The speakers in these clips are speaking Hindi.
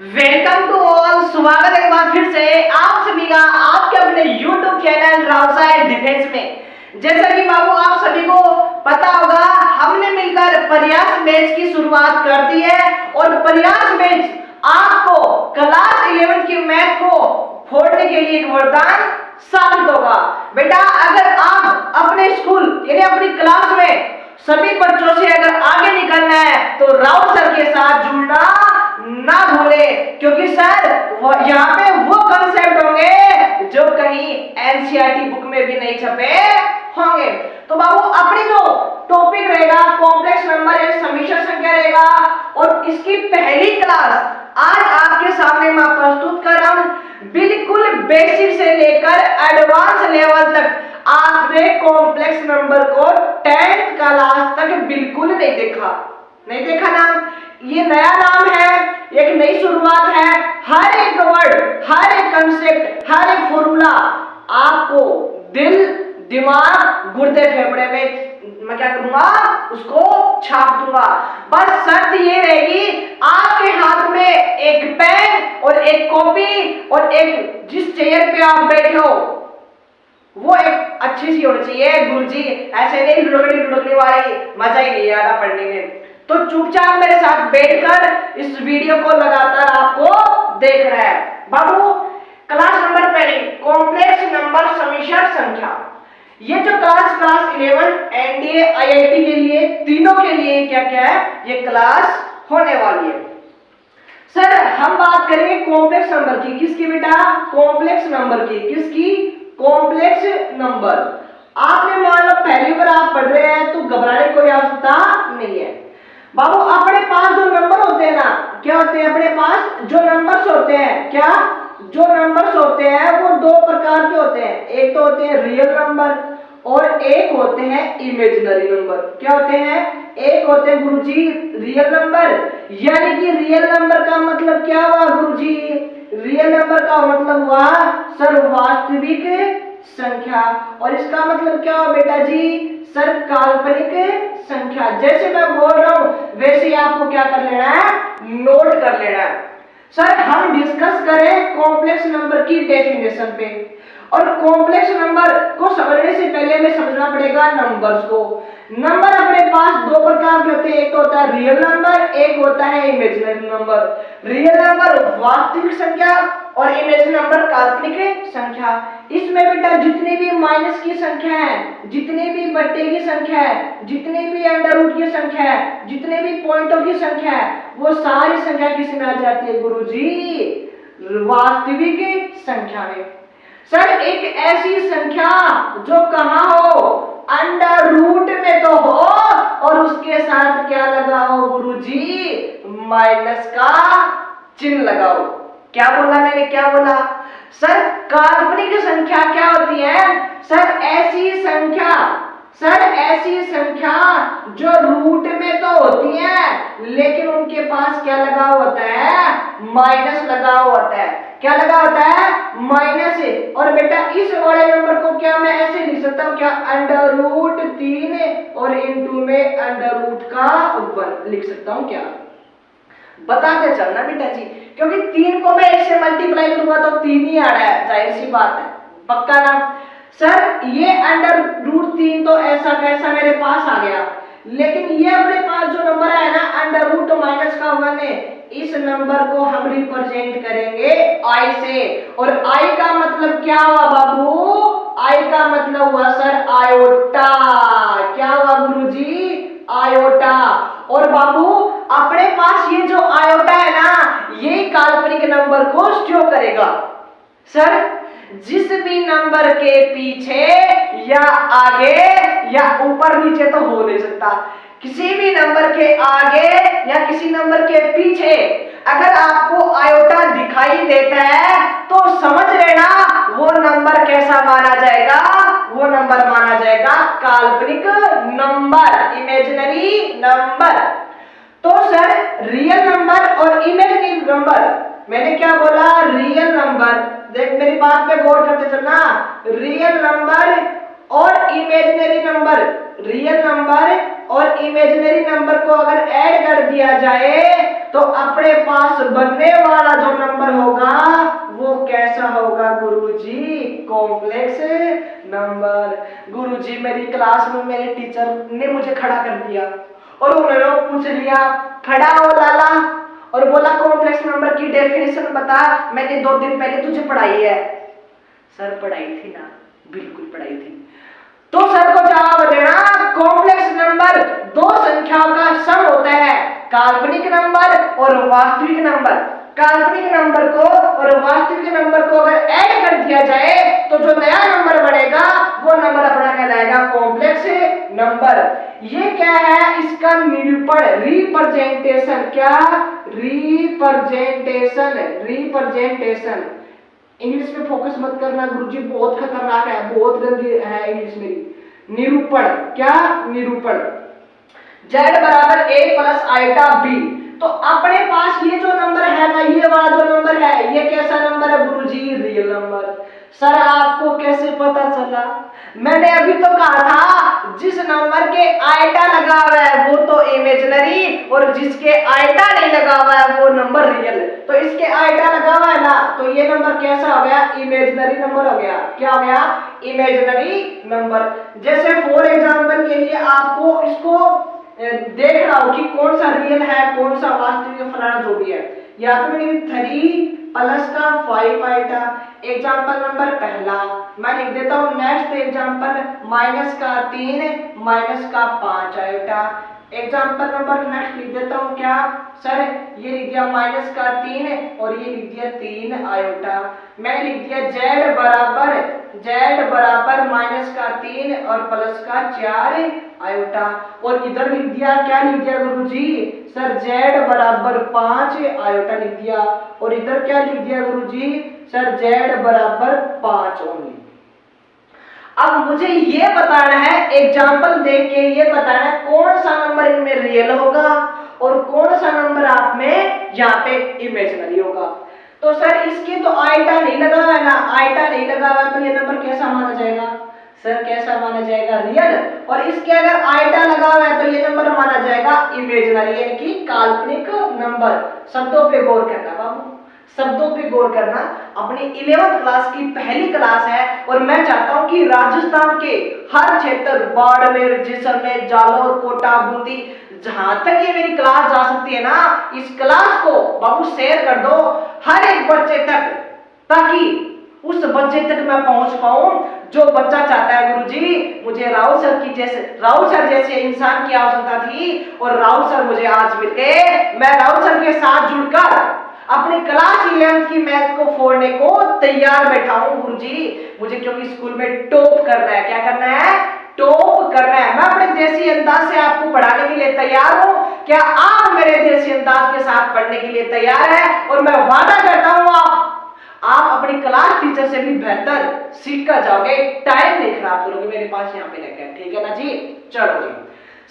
Welcome to all. स्वागत है एक बार फिर से आप सभी का आपके अपने YouTube चैनल रावसाहेब डिफेंस में। जैसा कि बाबू आप सभी को पता होगा, हमने मिलकर प्रयास बैच की शुरुआत कर दी है और प्रयास बैच आपको क्लास 11 की मैथ को फोड़ने के लिए एक वरदान साबित होगा। बेटा, अगर आप अपने स्कूल यानी अपनी क्लास में सभी बच्चों से अगर आगे निकलना है तो राव सर के साथ जुड़ना ना भूले, क्योंकि सर यहाँ पे वो कंसेप्ट होंगे जो कहीं एनसीईआरटी बुक में भी नहीं छपे होंगे। तो बाबू अपनी जो टॉपिक रहेगा कॉम्प्लेक्स नंबर एक समीकरण संख्या रहेगा और इसकी पहली क्लास आज आपके सामने मैं प्रस्तुत कर रहा हूं। बिल्कुल बेसिक से लेकर एडवांस लेवल तक आपने कॉम्प्लेक्स नंबर को 10th क्लास तक बिल्कुल नहीं देखा ना। ये नया नाम है, एक नई शुरुआत है। हर एक वर्ड, हर एक कंसेप्ट, हर एक फॉर्मूला आपको दिल, दिमाग, गुर्दे, फेफड़े में मैं क्या करूंगा, उसको छाप दूंगा। बस शर्त ये रहेगी, आपके हाथ में एक पेन और एक कॉपी और एक जिस चेयर पे आप बैठे हो वो एक अच्छी सी होनी चाहिए। गुरुजी ऐसे नहीं लुढ़कने वाली, मजा ही नहीं आ रहा पढ़ने में। तो चुपचाप मेरे साथ बैठकर इस वीडियो को लगातार आपको देख रहा है। बाबू क्लास नंबर पहली कॉम्प्लेक्स नंबर समीकरण संख्या, ये जो क्लास 11 एनडीए आईआईटी के लिए तीनों के लिए क्या क्या है, ये क्लास होने वाली है। सर हम बात करेंगे कॉम्प्लेक्स नंबर की। किसकी बेटा? कॉम्प्लेक्स नंबर की। किसकी? Complex number. आपने मान लो पहली बार आप पढ़ रहे हैं तो घबराने कोई आवश्यकता नहीं है। बाबू अपने पास जो नंबर होते हैं ना, क्या होते हैं अपने पास जो नंबर्स होते हैं, क्या जो नंबर्स होते हैं वो दो प्रकार के होते हैं। एक तो होते हैं रियल नंबर और एक होते हैं इमेजिनरी नंबर। क्या होते हैं? एक होते हैं गुरुजी रियल नंबर, यानी कि रियल नंबर का मतलब क्या हुआ गुरुजी? रियल नंबर का मतलब हुआ सर वास्तविक संख्या, और इसका मतलब क्या हुआ बेटा जी? सर काल्पनिक संख्या। जैसे मैं बोल रहा हूं वैसे आपको क्या कर लेना है, नोट कर लेना है। सर हम डिस्कस करें कॉम्प्लेक्स नंबर की डेफिनेशन पे, और कॉम्प्लेक्स नंबर को समझने से पहले हमें समझना पड़ेगा नंबर्स को। नंबर अपने पास दो प्रकार के होते हैं, एक तो होता है रियल नंबर, एक होता है इमेजिनरी नंबर। रियल नंबर वास्तविक संख्या और इमेजिनरी नंबर काल्पनिक संख्या। इसमें बेटा जितनी भी माइनस की संख्या है, जितनी भी बट्टे की संख्या है, जितनी भी अंडर रूट की संख्या है, जितने भी पॉइंटों की संख्या है, वो सारी संख्या किस में आ जाती है गुरुजी? वास्तविक संख्या में। सर एक ऐसी संख्या जो कहां हो, अंडर रूट में तो हो और उसके साथ क्या लगा हो गुरुजी? माइनस का चिन्ह लगाओ। क्या बोला मैंने, क्या बोला? सर काल्पनिक संख्या क्या होती है? सर ऐसी संख्या, सर ऐसी संख्या जो रूट में तो होती है लेकिन उनके पास क्या लगा होता है? माइनस लगा होता है। क्या लगा होता है? माइनस। और बेटा इस वाले नंबर को क्या मैं ऐसे लिख सकता हूं क्या? अंडर रूट 3 और इनटू में अंडर रूट का 1 लिख सकता हूं क्या? बताते चलना बेटा जी, क्योंकि 3 को मैं इससे मल्टीप्लाई करूंगा तो 3 ही आ रहा है, जाहिर सी बात है। पक्का ना? सर ये अंडर रूट 3 तो ऐसा कैसा मेरे पास आ गया, लेकिन ये अपने पास जो नंबर है ना अंडर रूट माइनस का 1 है, इस नंबर को हम रिप्रेजेंट करेंगे आई से। और आई का मतलब क्या हुआ बाबू? आई का मतलब हुआ सर आयोटा। क्या हुआ गुरुजी? आयोटा। और बाबू अपने पास ये जो आयोटा है ना, ये काल्पनिक नंबर को शो करेगा। सर जिस भी नंबर के पीछे या आगे या ऊपर नीचे तो हो नहीं सकता, किसी भी नंबर के आगे या किसी नंबर के पीछे अगर आपको आयोटा दिखाई देता है तो समझ लेना वो नंबर कैसा माना जाएगा? वो नंबर माना जाएगा काल्पनिक नंबर, इमेजिनरी नंबर। तो सर रियल नंबर और इमेजिनरी नंबर, मैंने क्या बोला? रियल नंबर, देख मेरी बात पे गौर करते चलना। रियल नंबर और इमेजिनरी नंबर, रियल नंबर और इमेजिनरी नंबर को अगर ऐड कर दिया जाए तो अपने पास बनने वाला गुरुजी मेरी क्लास में मेरे टीचर ने मुझे खड़ा कर दिया और उन्होंने पूछ लिया, खड़ा हो लाला, और बोला कॉम्प्लेक्स नंबर की डेफिनेशन बता, मैंने 2 दिन पहले तुझे पढ़ाई है। सर पढ़ाई थी ना, बिल्कुल पढ़ाई थी। तो सर को जवाब देना, कॉम्प्लेक्स नंबर 2 संख्याओं का सम होता है, काल्पनिक नंबर और वास्तविक नंबर। काल्पनिक नंबर को और वास्तविक नंबर को अगर ऐड कर दिया जाए तो जो नया नंबर बनेगा वो नंबर अपना कहलाएगा कॉम्प्लेक्स नंबर। ये क्या है, इसका निरूपण, रिप्रेजेंटेशन। क्या? रिप्रेजेंटेशन। इंग्लिश में फोकस मत करना गुरुजी, बहुत खतरनाक है, बहुत गंदी है इंग्लिश मेरी। निरूपण। क्या? निरूपण। z बराबर a प्लस आइटा b। तो अपने पास ये जो नंबर है ना, ये वाला जो नंबर है, ये कैसा नंबर है गुरुजी? Real number. सर आपको कैसे पता चला? मैंने अभी तो कहा था जिस नंबर के आइटा लगा हुआ है वो तो इमेजिनरी, और जिसके आइटा नहीं लगा हुआ है वो नंबर रियल। तो इसके आइटा लगा हुआ है ना, तो ये नंबर कैसा हो गया? इमेजिनरी नंबर हो गया। क्या हो गया? Imaginary number. जैसे फॉर एग्जांपल के लिए आपको इसको देख रहा हूं कि कौन सा रियल है, कौन सा वास्तविक, फलाना जो भी है। यहाँ पे मैंने 3 प्लस का 5 आइटा, एग्जाम्पल नंबर पहला। मैं लिख देता हूँ नेक्स्ट एग्जाम्पल, माइनस का 3 माइनस का 5 आइटा। एग्जाम्पल नंबर नेक्स्ट लिख देता हूँ, क्या सर? ये लिख दिया माइनस का 3 और ये लिख दिया 3 आयोटा। मैंने लिख दिया z बराबर माइनस का 3 और प्लस का 4 आयोटा। और इधर लिख दिया, क्या लिख दिया गुरुजी? सर z बराबर 5 आयोटा लिख दिया। और इधर क्या लिख दिया गुरुजी? सर z बराबर 5 ओनली। अब मुझे ये बताना है, एग्जाम्पल देख के ये बताना है कौन सा नंबर इनमें रियल होगा और कौन सा नंबर आप में यहाँ पे इमेजिनरी होगा। तो सर इसके तो आइटा नहीं लगा हुआ है ना, आइटा नहीं लगा हुआ तो ये नंबर कैसा माना जाएगा? सर कैसा माना जाएगा? रियल। और इसके अगर आइटा लगा हुआ है तो ये नंबर माना जाएगा इमेजिनरी, यानी कि काल्पनिक नंबर। शब्दों पे गौर करना बाबू, शब्दों पे गौर करना। अपनी 11th क्लास की पहली क्लास है और मैं चाहता हूं कि राजस्थान के हर क्षेत्र, बाड़मेर, जैसलमेर, जालौर, कोटा, बूंदी, जहां तक ये मेरी क्लास जा सकती है ना, इस क्लास को बाबू शेयर कर दो हर एक बच्चे तक, ताकि उस बच्चे तक मैं पहुंच पाऊं जो बच्चा चाहता है गुरुजी मुझे राहुल सर जैसे इंसान की आवश्यकता थी और राहुल सर मुझे आज मिल गए। मैं राहुल सर के साथ जुड़कर अपनी क्लास 11th की मैथ को फोड़ने को तैयार बैठा हूं गुरुजी। मुझे क्योंकि स्कूल में टॉप करना है। क्या करना है? टॉप करना है। मैं अपने देसी अंदाज से आपको पढ़ाने के लिए तैयार हूं। क्या आप मेरे देसी अंदाज के साथ पढ़ने के लिए तैयार है? और मैं वादा करता हूं आप अपनी क्लास टीचर से भी बेहतर सीख कर जाओगे, टाइम नहीं खराब करोगे मेरे पास यहाँ पे रहकर। ठीक है ना जी? चलो जी।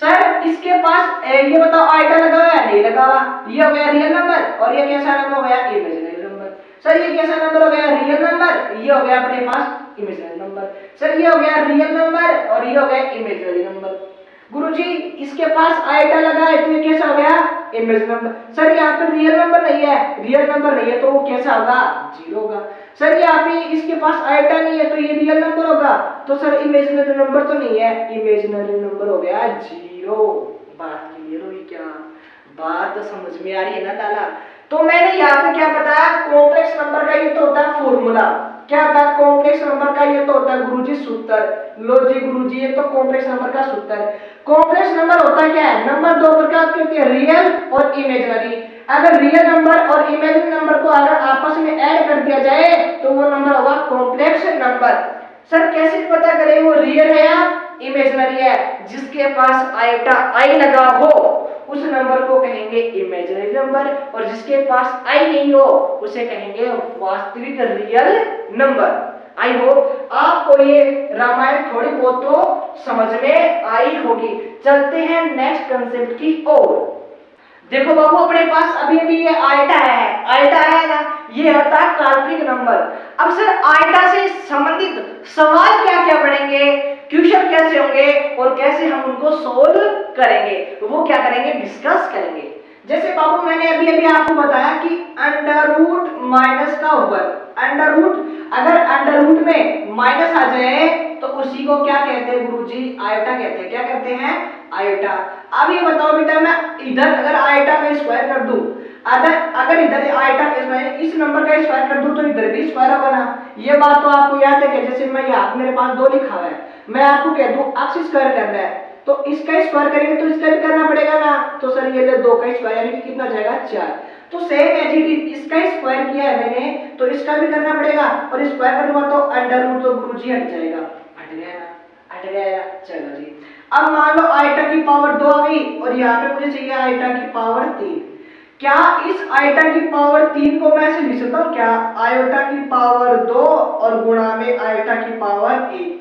सर इसके पास ये बताओ आइटा लगा हुआ है? नहीं लगा हुआ। ये हो गया रियल नंबर और ये कैसा नंबर हो गया? Imaginary number. सर ये कैसा नंबर हो गया? Real number. ये हो गया अपने पास इमेजिनरी नंबर। सर ये हो गया रियल नंबर और ये हो गया इमेजिनरी नंबर। गुरुजी इसके पास आइटा लगा है तो ये कैसा हो गया? Imaginary number. सर यहाँ पे रियल नंबर नहीं है, रियल नंबर नहीं है तो वो कैसा होगा? 0 होगा। सर यहाँ पे इसके पास आइटा नहीं है तो ये रियल नंबर होगा। तो सर इमेजिनरी नंबर तो नहीं है, इमेजिनरी नंबर हो गया 0। बात क्लियर हुई क्या? बात तो समझ में आ रही है ना ताला? तो मैंने यहाँ पे क्या बताया? कॉम्प्लेक्स नंबर का ये तो होता है फॉर्मूला। क्या था? कॉम्प्लेक्स नंबर का ये तो होता है गुरुजी सूत्र। लो जी गुरुजी, ये तो कॉम्प्लेक्स नंबर का सूत्र है। कॉम्प्लेक्स नंबर होता क्या है? नंबर 2 प्रकार के होते हैं, रियल और इमेजिनरी। अगर रियल नंबर और इमेजिनरी नंबर को अगर आपस में ऐड कर दिया जाए तो वो नंबर होगा कॉम्प्लेक्स नंबर। सर कैसे पता करें वो रियल है या इमेजिनरी है? जिसके पास आइटा आई लगा हो उस नंबर को कहेंगे इमेजिनरी नंबर, और जिसके पास आई नहीं हो उसे कहेंगे वास्तविक रियल नंबर। आई होप आपको ये रामायण थोड़ी बहुत तो समझ में आई होगी। चलते हैं नेक्स्ट कंसेप्ट की ओर। देखो बाबू अपने पास अभी अभी ये आइटा है ना, ये होता है काल्पनिक नंबर। अब सर आइटा से संबंधित सवाल क्या क्या पढ़ेंगे, क्वेश्चन कैसे होंगे और कैसे हम उनको सोल्व करेंगे, वो क्या करेंगे? डिस्कस करेंगे। जैसे बाबू मैंने अभी अभी आपको बताया कि अंडर रूट माइनस का ऊपर, अंडर रूट अगर अंडर रूट में माइनस आ जाए तो उसी को क्या कहते हैं गुरुजी, आयोटा कहते हैं। क्या कहते हैं, आयोटा। अब ये बताओ बेटा, मैं इधर अगर आयोटा का स्क्वायर कर दूं, अगर इधर आयोटा का स्क्वायर इस नंबर का स्क्वायर कर दूं तो इधर भी स्क्वायर होगा ना। ये बात तो आपको याद है कि जैसे मैं यहाँ मेरे पास 2 लिखा हुआ है, मैं आपको कह दूं x स्क्वायर करना है तो इसका स्क्वायर करेंगे तो इसका भी करना पड़ेगा ना। तो सर ये ले 2 का स्क्वायर यानी कि कितना जाएगा 4। तो सेम एज इट इज इसका स्क्वायर किया है मैंने तो इसका भी करना पड़ेगा और स्क्वायर करूंगा तो अंडर रूट तो गुरुजी हट जाएगा। हट गया ना, हट गया। चलो जी, अब मान लो आयटा की पावर 2 आ गई और यहाँ पे मुझे चाहिए आयटा की पावर 3। क्या इस आयटा की पावर 3 को मैं ऐसे लिख सकता हूँ क्या, आयोटा की पावर 2 और गुणा में आयटा की पावर 1।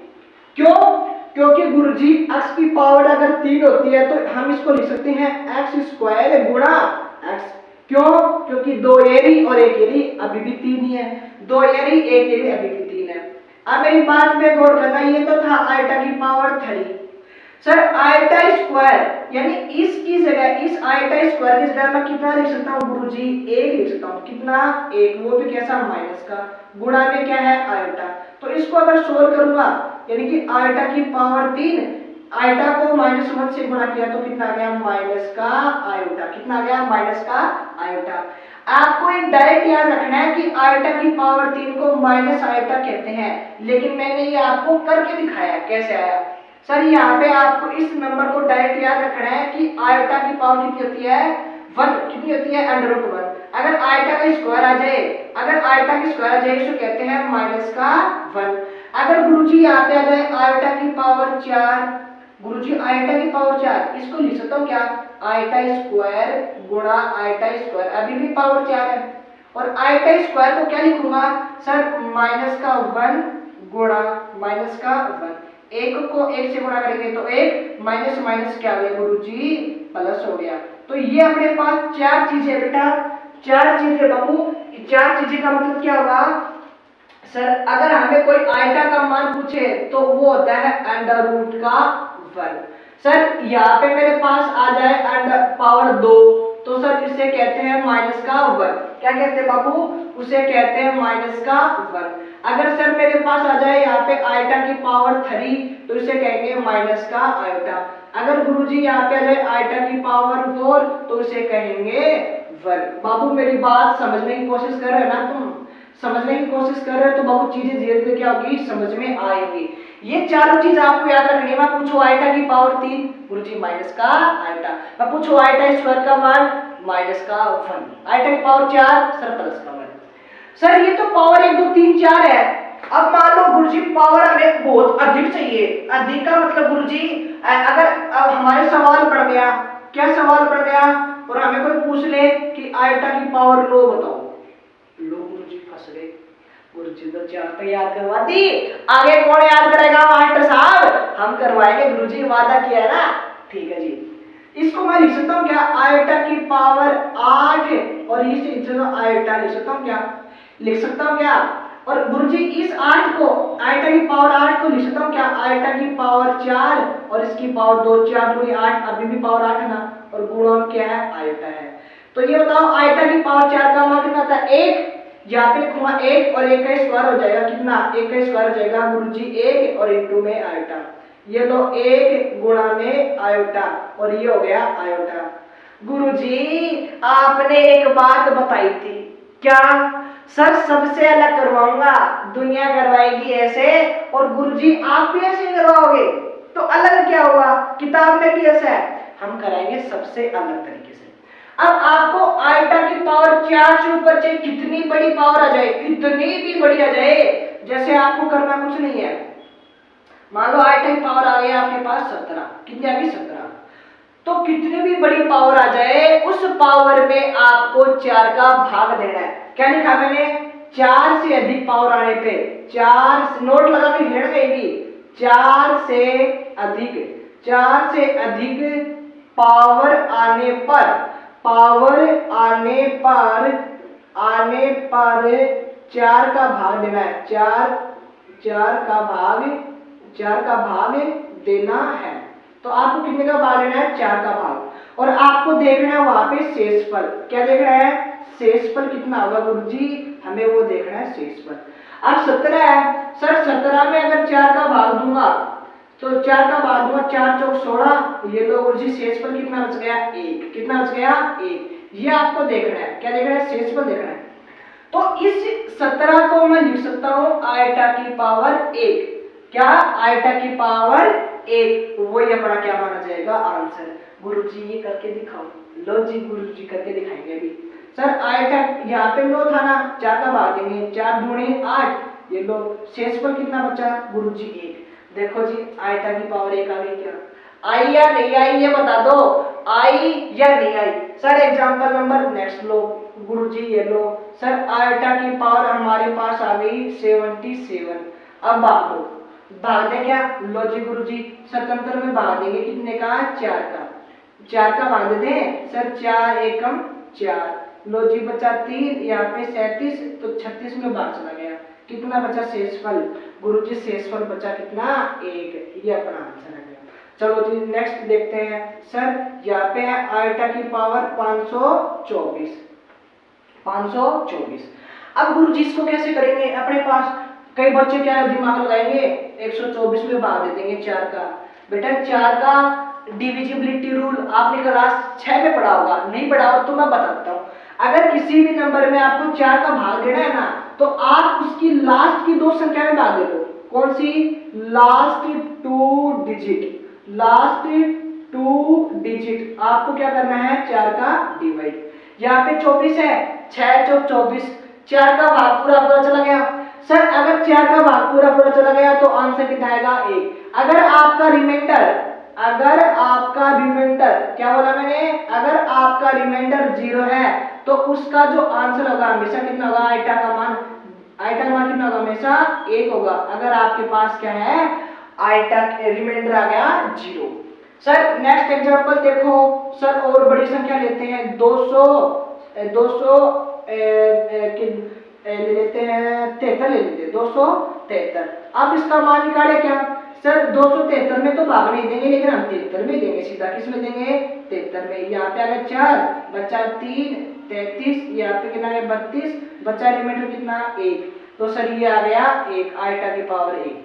क्यों, क्योंकि गुरुजी x की पावर अगर 3 होती है तो हम इसको लिख सकते हैं x स्क्वायर गुणा x। क्यों, क्योंकि 2 एरी और 1 एरी अभी भी 3 ही है, 2 एरी 1 एरी अभी भी 3 है। अब मेरी बात पे गौर करना, ये तो था आयटा की पावर 3। सर आयटा स्क्वायर यानी इसकी जगह, इस आयटा स्क्वायर की जगह मैं कितना लिख सकता हूँ गुरुजी, 1 लिख सकता हूँ। कितना, 1, वो भी कैसा, माइनस का। गुणा में क्या है, आयटा। तो इसको अगर सोल्व करूंगा यानी कि आयटा की पावर 3, आयटा को -1 से गुणा किया तो कितना आ गया, माइनस का आयोटा। कितना आ गया, माइनस का आयोटा। आपको एक डायरेक्ट याद रखना है कि आयटा की पावर 3 को माइनस आयटा कहते हैं, लेकिन मैंने ये आपको करके दिखाया कैसे आया। सर यहाँ पे आपको इस नंबर को डायरेक्ट याद रखना है कि आयटा की पावर कितनी होती है, 1। कितनी होती है, √1। अगर आयटा का स्क्वायर आ जाए, अगर आयटा की स्क्वायर आ जाए इसको कहते हैं माइनस का 1। अगर गुरुजी यहाँ पे आ जाए आयटा की पावर 4, गुरुजी आयटा की पावर 4, इसको लिख सकता हूँ क्या, आयटा स्क्वायर गुणा आयटा स्क्वायर, अभी भी पावर 4 है। और आयटा स्क्वायर को क्या लिखूंगा सर, माइनस का 1 गुणा माइनस का 1। 1 को 1 से गुणा करेंगे तो 1, माइनस माइनस क्या हो गया गुरुजी, प्लस हो गया। तो ये अपने पास 4 चीजें बेटा, 4 चीजें बाबू। 4 चीजें का मतलब क्या होगा सर, अगर हमें कोई आयटा का मान पूछे तो वो होता है अंडर रूट का 1। सर यहाँ पे मेरे पास आ जाए अंडर पावर 2 तो सर इसे कहते हैं माइनस का 1। क्या कहते हैं बाबू, उसे कहते हैं माइनस का 1। अगर सर मेरे पास आ जाए यहाँ पे आयटा की पावर 3 तो इसे कहेंगे माइनस का आयटा। अगर गुरुजी यहाँ पे आ जाए आयटा की पावर 4 तो इसे कहेंगे 1। बाबू मेरी बात समझने की कोशिश कर रहे हो ना तुम, समझने की कोशिश कर रहे हो तो बहुत चीजें धीरे धीरे क्या होगी, समझ में आएंगी। ये चारों चीज आपको याद रखनी है। मैं पूछो आयटा की पावर 3, गुरुजी माइनस का आयटा। मैं पूछो आयटा स्क्वायर का मान, माइनस का 1। आयटा की पावर 4, सर प्लस का 1। सर ये तो पावर 1 2 3 4 है। अब मान लो गुरुजी पावर हमें बहुत अधिक चाहिए। अधिक का मतलब गुरुजी अगर अब हमारे सवाल पड़ गया, क्या सवाल पड़ गया और हमें कोई पूछ ले कि आयटा की पावर लो बताओ, लो गुरुजी फंस गए। गुरुजी तो 4 तो याद करवा दी, आगे कौन याद करेगा मास्टर साहब, हम करवाएंगे, गुरुजी वादा किया है ना। ठीक है जी, इसको मैं लिख सकता हूँ क्या, आयटा की पावर 8 और इसे आयटा लिख सकता हूँ क्या, लिख सकता हूँ क्या। और गुरुजी इस 8 को, आयटा की पावर 8 को लिख सकता हूँ क्या, आयटा की पावर 4 और इसकी पावर 2, 4 दूनी 8, अभी भी पावर 8 है ना, और गुणा क्या है, आयटा है। तो ये बताओ आयटा की पावर 4 का मान कितना था, 1। यहाँ पे लिखूंगा 1 और 1 का स्क्वायर हो जाएगा कितना, 1 का स्क्वायर हो जाएगा गुरुजी 1 और इंटू में आयोटा। ये तो 1 गुणा में आयोटा और ये हो गया आयोटा। गुरुजी आपने एक बात बताई थी, क्या सर सबसे अलग करवाऊंगा, दुनिया करवाएगी ऐसे और गुरुजी आप भी ऐसे करवाओगे, तो अलग क्या हुआ, किताब में भी ऐसा है, हम कराएंगे सबसे अलग तरीके से। अब आपको आयटा की पावर 4 से ऊपर चाहे कितनी बड़ी पावर आ जाए, कितनी भी बड़ी आ जाए, जैसे आपको करना कुछ नहीं है। मान लो आयटा की पावर आ गई आपके पास 17, कितनी आ गई 17, तो कितनी भी बड़ी पावर आ जाए उस पावर में आपको 4 का भाग देना है। क्या लिखा मैंने, 4 से अधिक पावर आने पे, 4 नोट लगा के हिलना कहीं, 4 से अधिक, 4 से अधिक पावर आने पर, पावर आने पर 4 का भाग देना है, 4 का भाग देना है। तो आपको कितने का भाग लेना है, 4 का भाग। और आपको देखना है वहां पे शेषफल, क्या देखना है, शेषफल कितना होगा गुरुजी, हमें वो देखना है शेषफल। अब 17 है सर, 17 में अगर 4 का भाग दूंगा तो 4 का भाग दूंगा, 4 चौक 16, ये लो गुरुजी शेषफल कितना बच गया 1, कितना बच गया 1, ये आपको देखना है, क्या देखना है शेषफल देखना है। तो इस 17 को मैं लिख सकता हूं आयटा की पावर 1, क्या आयटा की पावर 1, वही अपना क्या माना जाएगा आंसर। गुरुजी ये करके दिखाओ, लो जी गुरुजी करके दिखाएंगे अभी। सर आयटा यहाँ पे लो था ना, 4 का भाग देंगे, 4 दूनी 8, ये लो शेषफल कितना बचा गुरुजी 1। देखो जी आयटा की पावर 1 आ गई, क्या आई या नहीं आई ये बता दो, आई या नहीं आई। सर एग्जांपल नंबर नेक्स्ट लो गुरुजी, ये लो सर आयटा की पावर हमारे पास आ गई 77। अब भाग दो, भाग दे क्या, लो जी गुरुजी 77 में भाग देंगे कितने का 4 का, 4 का भाग देते हैं सर, 4 एकम 4, लो जी बचा 3, यहाँ पे 37, तो 36 में भाग चला गया, कितना बचा शेषफल गुरुजी, शेषफल बचा कितना 1, ये अपना आंसर है। चलो जी नेक्स्ट देखते हैं सर, यहाँ पे है आयटा की पावर 524, 524। अब गुरुजी इसको कैसे करेंगे, अपने पास कई बच्चे क्या दिमाग लगाएंगे, 124 में भाग दे देंगे 4 का। बेटा 4 का डिविजिबिलिटी रूल आपने क्लास 6 में पढ़ा होगा, नहीं पढ़ा हो तो मैं बताता हूँ। अगर किसी भी नंबर में आपको 4 का भाग देना है ना, तो आप उसकी लास्ट की 2 संख्या में भाग दे दो, कौन सी, लास्ट 2 डिजिट, लास्ट 2 डिजिट आपको क्या करना है 4 का डिवाइड। यहाँ पे 24 है, 6 चौक 24, 4 का भाग पूरा पूरा चला गया। सर अगर 4 का भाग पूरा पूरा चला गया तो आंसर कितना आएगा 1। अगर आपका रिमाइंडर, अगर आपका रिमाइंडर, क्या बोला मैंने, अगर आपका रिमाइंडर 0 है तो उसका जो आंसर होगा हमेशा कितना होगा, आयटा का मान, आयटा का मान कितना होगा हमेशा 1 होगा। अगर आपके पास क्या है आयटा रिमाइंडर आ गया 0। सर नेक्स्ट एग्जांपल देखो सर, और बड़ी संख्या लेते हैं 200 ले लेते हैं 73 ले लेते हैं 273। अब इसका मान निकाले क्या सर, 273 में तो भाग नहीं देंगे, लेकिन हम 73 में देंगे, सीधा किस में देंगे 73 में। यहाँ पे आ गया 4 बचा 3 33, यहाँ पे कितना है 32, बचा रिमाइंडर कितना 1, तो सर ये आ गया 1, आयटा की पावर 1।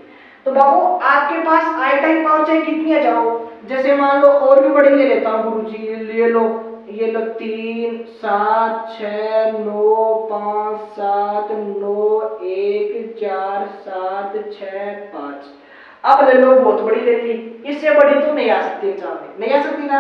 तो बाबू आपके पास आयटा की पावर चाहे कितनी आ जाओ, जैसे मान लो और भी बड़ी ले लेता हूँ गुरुजी, ये लो 3 7 6 9 5 7 9 1 4 7 6 5। अब ले लो बहुत बड़ी ले ली, इससे बड़ी तो नहीं आ सकती एग्जाम में, नहीं आ सकती ना,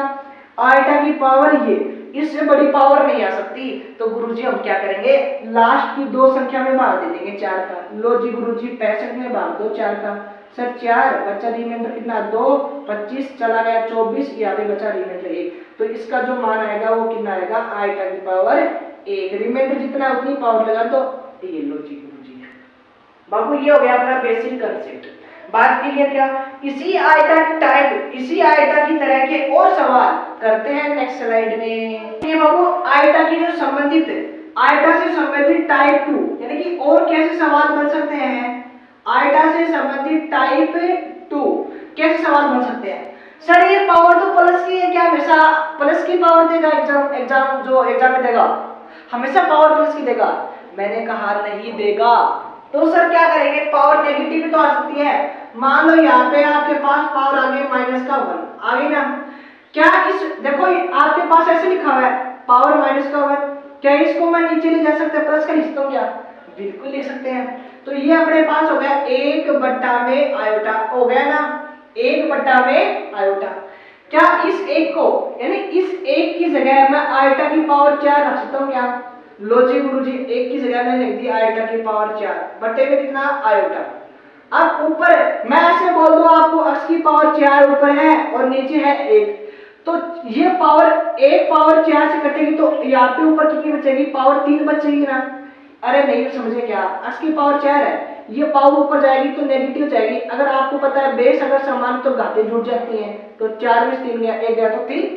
आयटा की पावर ये, इससे बड़ी पावर नहीं आ सकती। तो गुरुजी हम क्या करेंगे, लास्ट की 2 संख्या में भाग दे देंगे 4 का। लो जी गुरुजी 65 में भाग दो 4 का, सर 4 बचा रिमाइंडर कितना 2 25 चला गया 24, यहाँ पे बचा रिमाइंडर 1, तो इसका जो मान आएगा वो कितना आएगा आयटा की पावर 1। रिमाइंडर जितना उतनी पावर लगा, तो ये लो जी गुरुजी। बाबू ये हो गया अपना बेसिक कंसेप्ट। बात की है क्या, इसी आयता की तरह के और सवाल करते हैं नेक्स्ट स्लाइड में। ये बाबू आयता की जो संबंधित, आयता से संबंधित टाइप 2 यानी कि और कैसे सवाल बन सकते हैं, आयता से संबंधित टाइप 2 कैसे सवाल बन सकते हैं। सर ये पावर तो प्लस की है, क्या हमेशा प्लस की पावर देगा एग्जाम जो एग्जाम में देगा, हमेशा पावर प्लस की देगा, मैंने कहा नहीं देगा। तो सर क्या करेंगे, पावर नेगेटिव भी तो आ सकती है। मान लो यहाँ पे आपके पास पावर आ गई -1 आ गई ना, क्या इस देखो आपके पास ऐसे लिखा हुआ है पावर -1, क्या इसको मैं नीचे ले जा सकते प्लस का लिखता हूँ क्या, बिल्कुल लिख सकते हैं। तो ये अपने पास हो गया 1/में आयोटा, हो गया ना 1/में आयोटा। क्या इस 1 को यानी इस 1 की जगह मैं आयोटा की पावर 4 रख सकता हूँ क्या, लो जी गुरुजी 1 की जगह मैंने लिख दी आयोटा की पावर 4 बटे में कितना आयोटा। अब ऊपर मैं ऐसे बोल दूं आपको अक्स की पावर 4 ऊपर है और नीचे है 1, तो ये पावर 1 पावर 4 से कटेगी तो यहाँ पे ऊपर कितनी बचेगी, पावर 3 बचेगी ना। अरे नहीं समझे क्या, अक्स की पावर 4 है, ये पावर ऊपर जाएगी तो नेगेटिव जाएगी। अगर आपको पता है बेस अगर समान तो घातें जुड़ जाती हैं, तो 4 में 3 गया, 1 गया तो 3,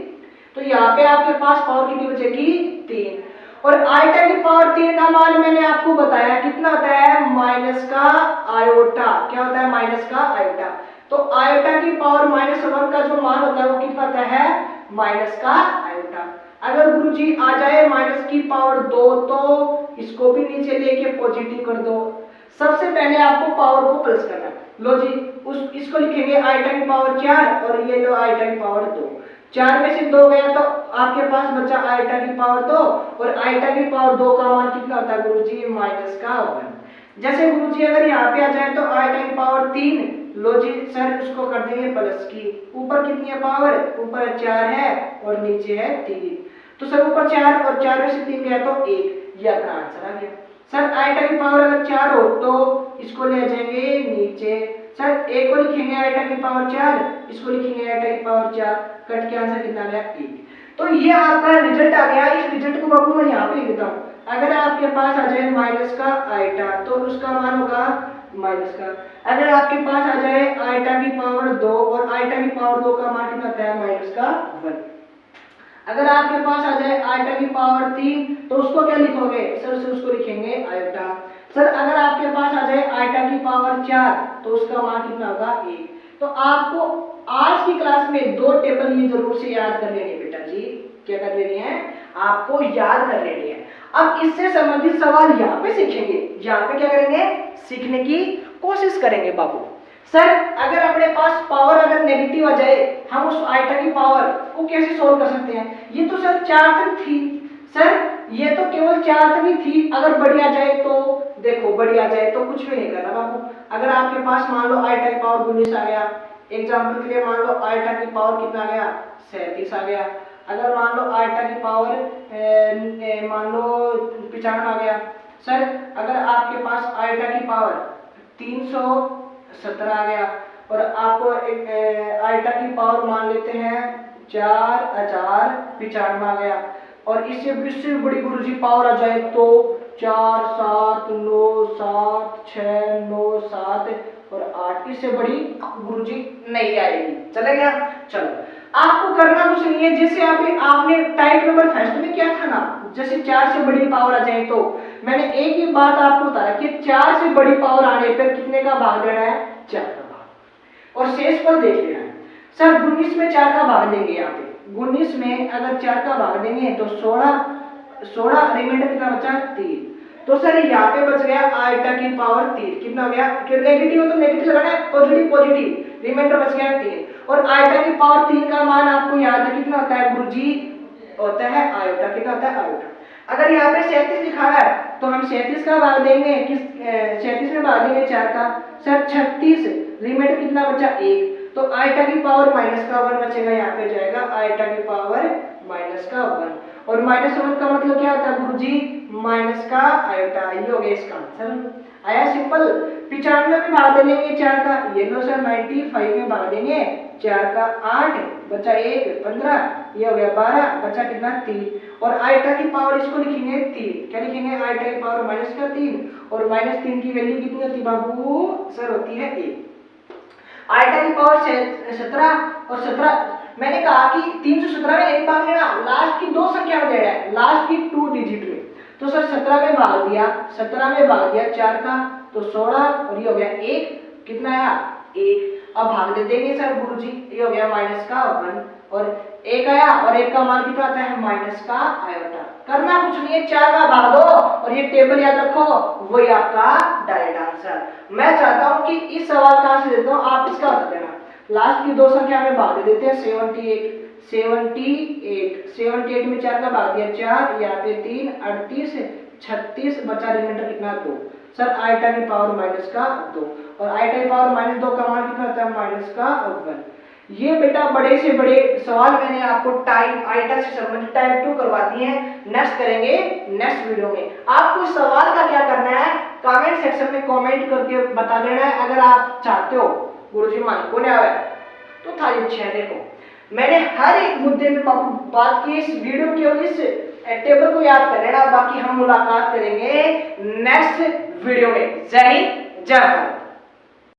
तो यहाँ पे आपके पास पावर कितनी बचेगी 3। और आयटा की पावर 3 का मान मैंने आपको बताया कितना होता है माइनस का आयोटा, क्या होता है माइनस का आयोटा। तो आयोटा की पावर -1 का जो मान होता है वो कितना होता है माइनस का आयोटा। अगर गुरुजी आ जाए माइनस की पावर 2 तो इसको भी नीचे लेके पॉजिटिव कर दो। सबसे पहले आपको पावर को प्लस करना है। लो जी, इसको लिखेंगे आइटा की पावर 4 और ये लो आइटा की पावर 2। 4 में से 2 गया तो आपके पास बचा आइटा की पावर 2 और आइटा की पावर 2 का मान कितना होता है गुरुजी? माइनस का 1। जैसे गुरुजी अगर यहाँ पे आ जाए तो आइटा की पावर 3, लो जी सर उसको कर देंगे प्लस की। ऊपर कितनी है पावर? ऊपर 4 है और नीचे है 3। तो सर ऊपर 4 और 4 में से 3 गया तो 1। ये अपना आंसर आ गया। सर आइटा की पावर अगर 4 हो तो इसको ले जाएंगे नीचे। सर एक को लिखेंगे आइटा की पावर 4, इसको लिखेंगे आइटा की पावर 4। कट के आंसर कितना गया? 1। तो ये आपका रिजल्ट आ गया। इस रिजल्ट को बाबू मैं यहाँ पे लिख देता हूँ। अगर आपके पास आ जाए माइनस का आइटा तो उसका मान होगा माइनस का। अगर आपके पास आ जाए आइटा की पावर 2 और आइटा की पावर 2 का मान कितना होता है? माइनस का 1। अगर आपके पास आ जाए आइटा की पावर 3 तो उसको क्या लिखोगे? सर उसको लिखेंगे आइटा। सर अगर आपके पास आ जाए आइटा की पावर 4 तो उसका मान कितना होगा? 1। तो आपको आज की क्लास में 2 टेबल ये जरूर से याद कर लेनी है बेटा जी। क्या कर लेनी है? आपको याद कर लेनी है। अब इससे संबंधित सवाल यहाँ पे सीखेंगे। यहाँ पे क्या करेंगे? सीखने की कोशिश करेंगे बाबू। सर अगर अपने पास पावर अगर नेगेटिव आ जाए हम उस आइटा की पावर को कैसे सोल्व कर सकते हैं? ये तो सर 4 तक थी। सर ये तो केवल 4 तक ही थी। अगर बड़ी आ जाए तो देखो, बड़ी आ जाए तो कुछ भी नहीं करना बाबू। अगर आपके पास मान लो आइटा की पावर 19 आ गया, एग्जाम्पल के लिए मान लो आइटा की पावर कितना आ गया? 37 आ गया। अगर मान लो आइटा की पावर मान लो 95 आ गया। सर अगर आपके पास आइटा की पावर 317 आ गया और आपको एक आइटा की पावर मान लेते हैं 4095 आ गया और इससे बड़ी गुरुजी पावर आ जाए तो 4 7 9 7 6 9 7 और 8, इससे बड़ी गुरुजी नहीं आएगी। चलेगा? चलो आपको करना कुछ नहीं है। जैसे आपने टाइप नंबर फर्स्ट में क्या था ना, जैसे 4 से बड़ी पावर आ जाए तो मैंने एक ही बात आपको बताया कि 4 से बड़ी पावर आने पर कितने का भाग देना है? 4 का भाग। और शेष पर देख लेना है। सर 19 में 4 का भाग देंगे। यहाँ पे 19 में अगर 4 का भाग देंगे तो 16 रिमाइंडर कितना बचा? 3। तो सर यहाँ पे बच गया आइटा की पावर 3। कितना हो गया? नेगेटिव हो तो नेगेटिव लगाना है, पॉजिटिव रिमाइंडर बच गया 3। और आइटा की पावर 3 का मान आपको याद है कितना होता है गुरुजी? होता है आइटा। कितना होता है? आइटा। अगर यहाँ पे 37 लिखा है तो हम 37 का भाग देंगे 37 में भाग देंगे 4 का। सर 36 रिमाइंडर कितना बचा? 1। तो आइटा की पावर माइनस का 1 बचेगा। यहाँ पे जाएगा आइटा की पावर माइनस का 1 और माइनस 1 का मतलब क्या होता है गुरुजी? माइनस का आइटा। ये हो गया इसका आंसर। आया सिंपल। 95 में भाग देंगे 4 का। ये लो सर 95 में भाग देंगे 4 का 8 बचा 1 15, ये हो गया 12 बचा कितना? 3। और आइटा की पावर इसको लिखेंगे 3। क्या लिखेंगे? आइटा की पावर माइनस का 3 और माइनस 3 की वैल्यू कितनी होती है बाबू? सर होती है 1। आइटा की पावर 17 और 17 मैंने कहा कि 317 में नहीं भाग लेना, लास्ट की 2 संख्या में देना है, लास्ट की 2 डिजिट में। तो सर 17 में भाग दिया 4 का तो 16 और ये हो गया 1। कितना आया? 1। अब भाग दे देंगे सर गुरुजी। ये हो गया माइनस का 1 और 1 आया और 1 का मान कितना आता है? माइनस का आयोटा। करना कुछ नहीं है, 4 का भाग दो और ये टेबल याद रखो, वही आपका डायरेक्ट आंसर। मैं चाहता हूं कि इस सवाल का आंसर देता हूं, आप इसका बता देना। लास्ट की 2 संख्या में भाग दे देते हैं 78 में 4 का भाग दिया 4, यहाँ पे 3 38 36 बचा रिमाइंडर कितना? 2। सर आइटा की पावर माइनस का 2 और आइटा की पावर माइनस 2 का मान कितना होता है? माइनस का 1। ये बेटा बड़े से बड़े सवाल मैंने आपको टाइप आइटा से संबंधित टाइप 2 करवा दिए हैं। नेक्स्ट करेंगे नेक्स्ट वीडियो में। आपको सवाल का क्या करना है? कमेंट सेक्शन में कमेंट करके बता देना है। अगर आप चाहते हो गुरुजी मान को नहीं आवे तो था इच्छा है। देखो मैंने हर एक मुद्दे पे बात की। इस वीडियो केवल इस टेबल को याद कर लेना, बाकी हम मुलाकात करेंगे नेक्स्ट वीडियो में। जय हिंद जय भारत।